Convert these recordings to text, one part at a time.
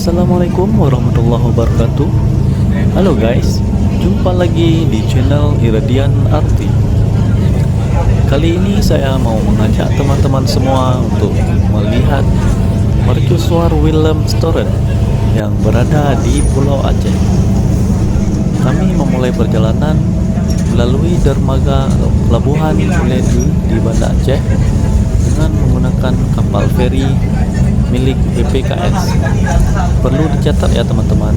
Assalamualaikum warahmatullahi wabarakatuh. Halo guys, jumpa lagi di channel Iradian Arti. Kali ini saya mau mengajak teman-teman semua untuk melihat mercusuar Willem Storen yang berada di Pulau Aceh. Kami memulai perjalanan melalui dermaga pelabuhan Uledu di Banda Aceh dengan menggunakan kapal feri milik BPKS. Perlu dicatat ya teman-teman,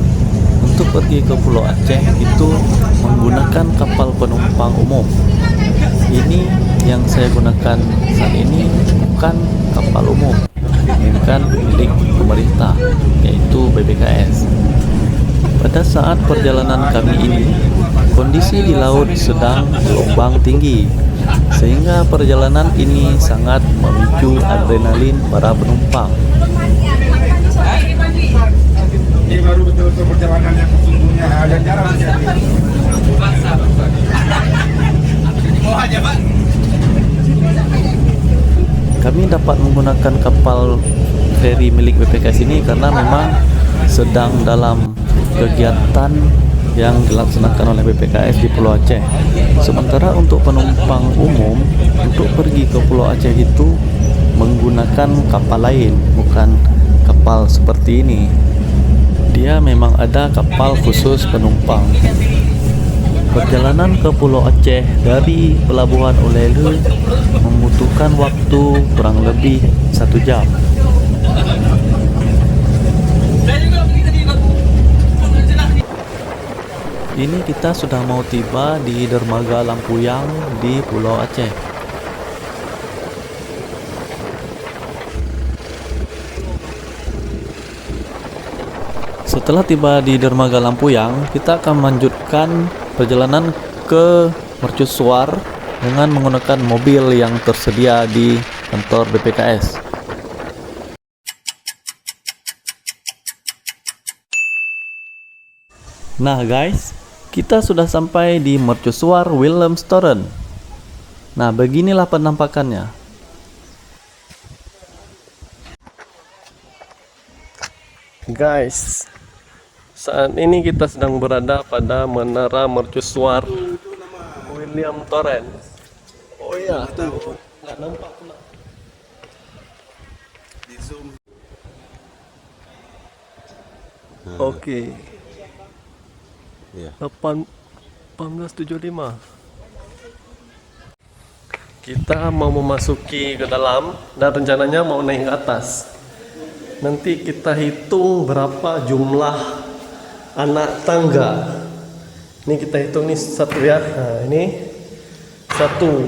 untuk pergi ke Pulau Aceh itu menggunakan kapal penumpang umum. Ini yang saya gunakan saat ini bukan kapal umum, melainkan milik pemerintah, yaitu BPKS. Pada saat perjalanan kami ini, kondisi di laut sedang gelombang tinggi, sehingga perjalanan ini sangat memicu adrenalin para penumpang. Ini baru betul-betul perjalanan yang sesungguhnya yang jarang terjadi. Kami dapat menggunakan kapal feri milik BPKS ini karena memang sedang dalam kegiatan yang dilaksanakan oleh BPKS di Pulau Aceh. Sementara untuk penumpang umum untuk pergi ke Pulau Aceh itu menggunakan kapal lain, bukan kapal seperti ini. Dia memang ada kapal khusus penumpang. Perjalanan ke Pulau Aceh dari Pelabuhan Ulelu membutuhkan waktu kurang lebih 1 jam. Ini kita sudah mau tiba di dermaga Lampuyang di Pulau Aceh. Setelah tiba di dermaga Lampuyang, kita akan melanjutkan perjalanan ke mercusuar dengan menggunakan mobil yang tersedia di kantor BPKS. Nah guys, kita sudah sampai di mercusuar Willem Storen. Nah, beginilah penampakannya. Guys, saat ini kita sedang berada pada menara mercusuar Willem Storen. Oh iya, tuh nggak nampak pula. Di zoom. Oke. Ya. 1875. Kita mau memasuki ke dalam dan rencananya mau naik ke atas. Nanti kita hitung berapa jumlah anak tangga. Ini kita hitung nih satu ya. Nah, ini 1,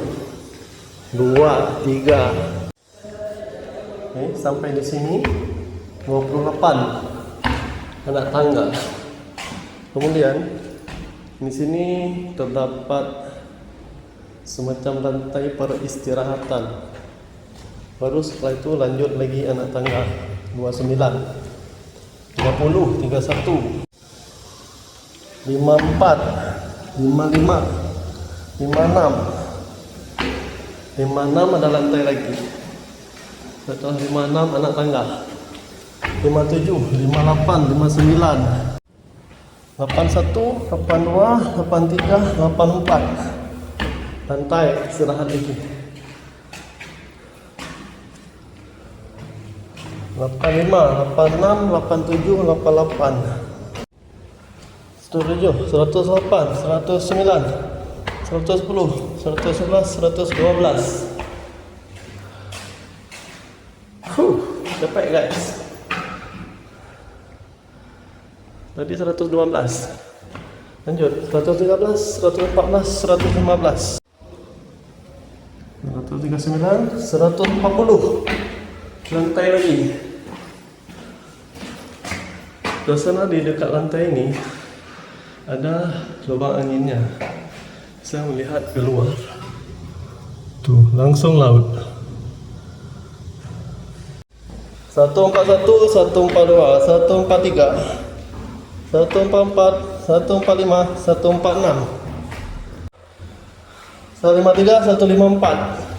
2, 3. Oke, sampai di sini 28 anak tangga. Kemudian di sini terdapat semacam rantai peristirahatan. Baru setelah itu lanjut lagi anak tangga 29, 30, 31, 54, 55, 56. 56 ada lantai lagi. Setelah 56 anak tangga. 57, 58, 59. 81, 82, 83, 84. Lantai istirahat lagi. 85, 86, 87, 88. 107, 108, 109, 110, 111, 112. Capek guys. Tadi 112. Lanjut 113, 114, 115, 139, 140. Lantai lagi. Di sana di dekat lantai ini ada lubang anginnya. Saya melihat keluar. Tuh, langsung laut. 141, 142, 143, 144, 145, 146, 153, 154.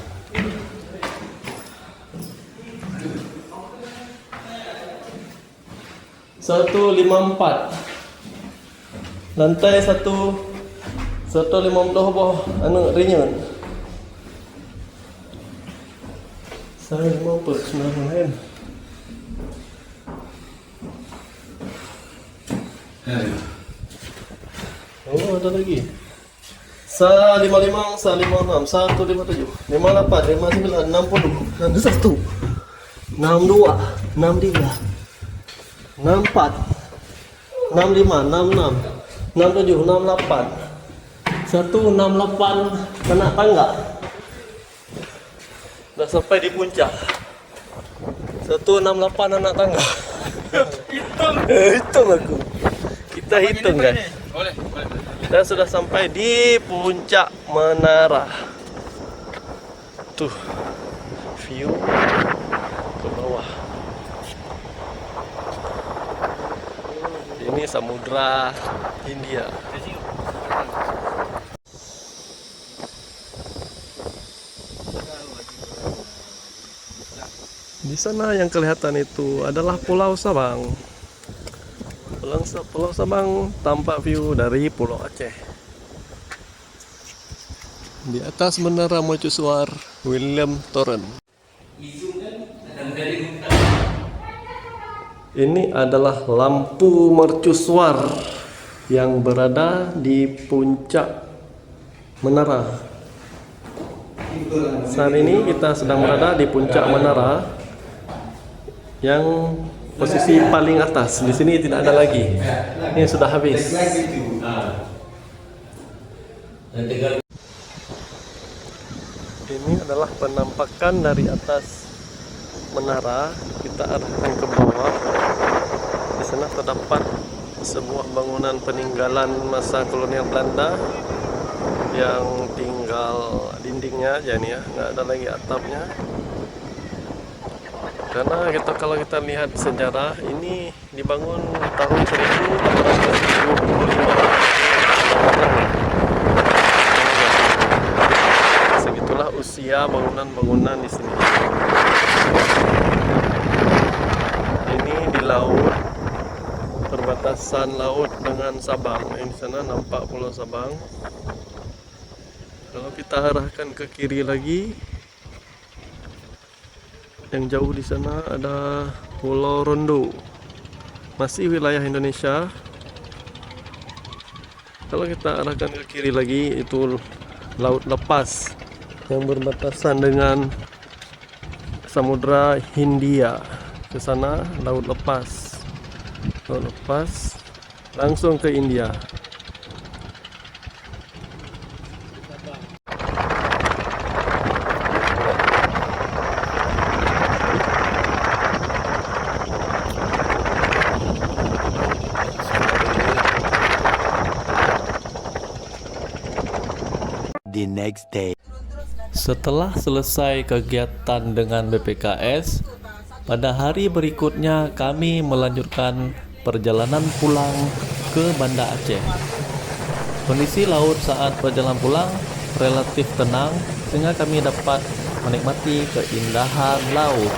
154. Lantai 150 bawah ringan. Saya mau perkenalan lain. Oh, ada lagi. 155, 156, 157, 58, 59, 60, 61, 62, 63, 64, 65, 66, 67, 68, 168 kena tangga. Udah sampai di puncak. 168 anak tangga. Hitung aku. Kita hitung guys. Boleh. Kita sudah sampai di puncak menara. Tuh view ke bawah. Ini Samudra Hindia. Di sana yang kelihatan itu adalah Pulau Sabang. Pulau Sabang tampak view dari Pulau Aceh. Di atas menara mercusuar William Torren. Ini adalah lampu mercusuar yang berada di puncak menara. Saat ini kita sedang berada di puncak menara yang posisi paling atas. Di sini tidak ada lagi. Ini sudah habis. Ini adalah penampakan dari atas menara. Kita arahkan ke bawah. Di sana terdapat sebuah bangunan peninggalan masa kolonial Belanda yang tinggal dindingnya aja nih ya, nggak ada lagi atapnya. Karena kalau kita lihat sejarah, ini dibangun tahun 1825. Segitulah usia bangunan-bangunan di sini. Ini di laut, perbatasan laut dengan Sabang. Di sana nampak Pulau Sabang. Kalau kita arahkan ke kiri lagi, yang jauh di sana ada Pulau Rondo, masih wilayah Indonesia. Kalau kita arahkan ke kiri lagi, itu Laut Lepas yang berbatasan dengan Samudra Hindia. Ke sana Laut Lepas, langsung ke India. The next day. Setelah selesai kegiatan dengan BPKS, pada hari berikutnya kami melanjutkan perjalanan pulang ke Banda Aceh. Kondisi laut saat perjalanan pulang relatif tenang sehingga kami dapat menikmati keindahan laut.